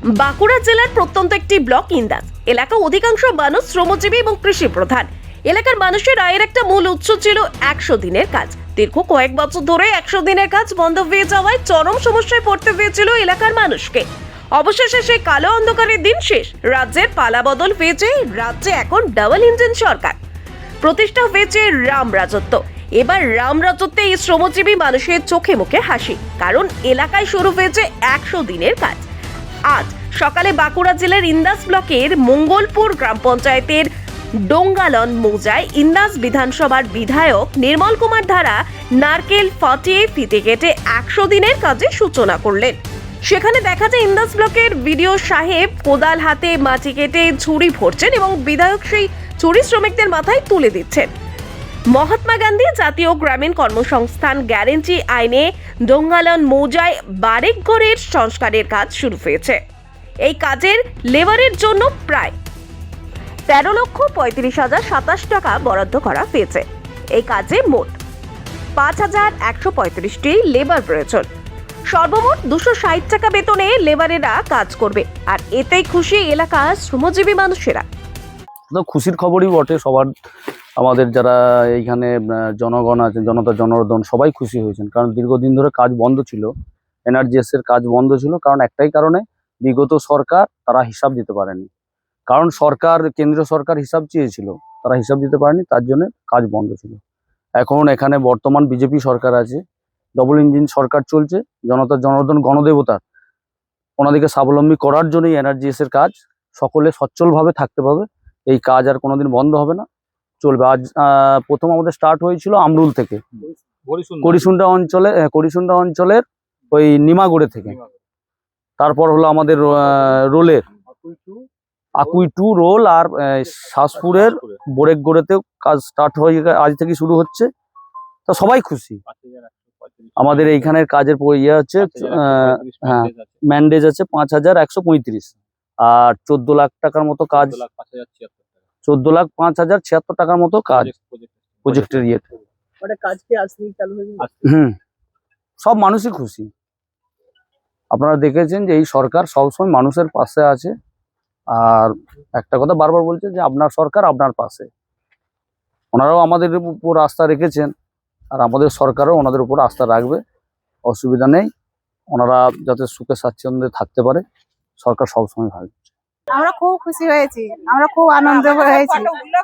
বাঁকুড়া জেলার প্রত্যন্ত একটি ব্লক ইন্দাস এলাকা অধিকাংশ মানুষ শ্রমজীবী এবং কৃষি প্রধান। এলাকার মানুষের আয়ের একটা মূল উৎস ছিল 100 দিনের কাজ। দীর্ঘ কয়েক বছর ধরে 100 দিনের কাজ বন্ধ হয়ে যাওয়ায় চরম সমস্যায় পড়তে হয়েছিল এলাকার মানুষকে। অবশেষে সেই কালো অন্ধকারের দিন শেষ। রাজ্যের পালাবদল হয়েছে, রাজ্যে এখন ডাবল ইঞ্জিন সরকার। প্রতিষ্ঠা হয়েছে রাম রাজত্ব। এবার রাম রাজত্বে এই শ্রমজীবী মানুষের চোখে মুখে হাসি, কারণ এলাকায় শুরু হয়েছে 100 দিনের কাজ। আজ সকালে বাঁকুড়া জেলার ইন্দাস ব্লকের মঙ্গলপুর গ্রাম পঞ্চায়েতের ডোঙ্গালন মৌজায় ইন্দাস বিধানসভার বিধায়ক নির্মল কুমার ধারা নারকেল ফাটিয়ে ফিতে কেটে 100 দিনের কাজের সূচনা করলেন। সেখানে দেখা যায় ইন্দাস ব্লকের বিডিও সাহেব কোদাল হাতে মাটি কেটে ঝুড়ি ভরছেন এবং বিধায়ক সেই ঝুড়ি শ্রমিকদের মাথায় তুলে দিচ্ছেন। মহাত্মা গান্ধী জাতীয় গ্রামীণ কর্মসংস্থান গ্যারেন্টি আইনে ডোঙ্গালন মৌজায় বারেকঘরের সংস্কারের কাজ শুরু হয়েছে। এই কাজের লেবারের জন্য প্রায় 13,35,027 টাকা বরাদ্দ করা হয়েছে। এই কাজে মোট 5,135টি লেবার প্রয়োজন। সর্বমোট 260 টাকা বেতনে লেবারেরা কাজ করবে, আর এতেই খুশি এলাকার শ্রমজীবী মানুষেরা। খুশির খবরই বটে সবার। আমাদের যারা এইখানে জনগণ আছে, জনতা জনার্দন সবাই খুশি হয়েছেন, কারণ দীর্ঘদিন ধরে কাজ বন্ধ ছিল, এনআরজিএস এর কাজ বন্ধ ছিল। কারণ একটাই কারণে, বিগত সরকার তারা হিসাব দিতে পারেনি। কারণ সরকার, কেন্দ্রীয় সরকার হিসাব চেয়েছিল, তারা হিসাব দিতে পারেনি, তার জন্য কাজ বন্ধ ছিল। এখন এখানে বর্তমান বিজেপি সরকার আছে, ডবল ইঞ্জিন সরকার চলছে। জনতা জনার্দন গণদেবতার ওনাদেরকে স্বাবলম্বী করার জন্যই এনআরজিএস এর কাজ সকলে সচ্ছলভাবে থাকতে পাবে। এই কাজ আর কোনোদিন বন্ধ হবে না, চলবে। আজ প্রথম আমাদের স্টার্ট হয়েছিল আমরুল থেকে, করিসুন্ডা অঞ্চলের ওই নিমাগুড়ে থেকে। তারপর হলো আমাদের রোলের আকুই টু রোল, আর শাসপুরের বোরেকগড়েতেও কাজ স্টার্ট হয়ে আজ থেকে শুরু হচ্ছে। তো সবাই খুশি। আমাদের এইখানের কাজের ইয়ে হচ্ছে, হ্যাঁ, ম্যান্ডেজ আছে 5,135, আর 14 লাখ টাকার মতো কাজ, 14,05,076 টাকার মতো কাজ প্রজেক্টের ইয়েতে। সব মানুষই খুশি। আপনারা দেখেছেন যে এই সরকার সবসময় মানুষের পাশে আছে, আর একটা কথা বারবার বলছে যে আপনার সরকার আপনার পাশে। ওনারাও আমাদের উপর আস্থা রেখেছেন, আর আমাদের সরকারও ওনাদের উপর আস্থা রাখবে। অসুবিধা নেই, ওনারা যাতে সুখে স্বাচ্ছন্দ্যে থাকতে পারে, সরকার সবসময় ভালো। আমরা খুব খুশি হয়েছি, আমরা খুব আনন্দ হয়েছি।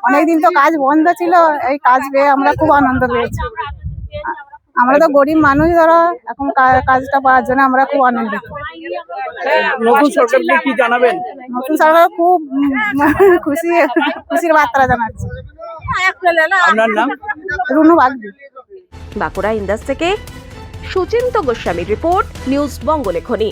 অনেকদিন তো কাজ বন্ধ ছিল, এই কাজ পেয়ে আমরা খুব আনন্দ পেয়েছি। আমরা তো গরিব মানুষ, ধরো এখন কাজটা পাওয়ার জন্য আমরা খুব আনন্দিত। নতুন সরকারকে কি জানাবেন? নতুন সরকার খুব খুশির বার্তা জানাচ্ছি। আপনার নাম? রুনু বাগদি। বাঁকুড়া ইন্দাস থেকে সুচিন্ত গোস্বামীর রিপোর্ট, নিউজ বঙ্গলেখনী।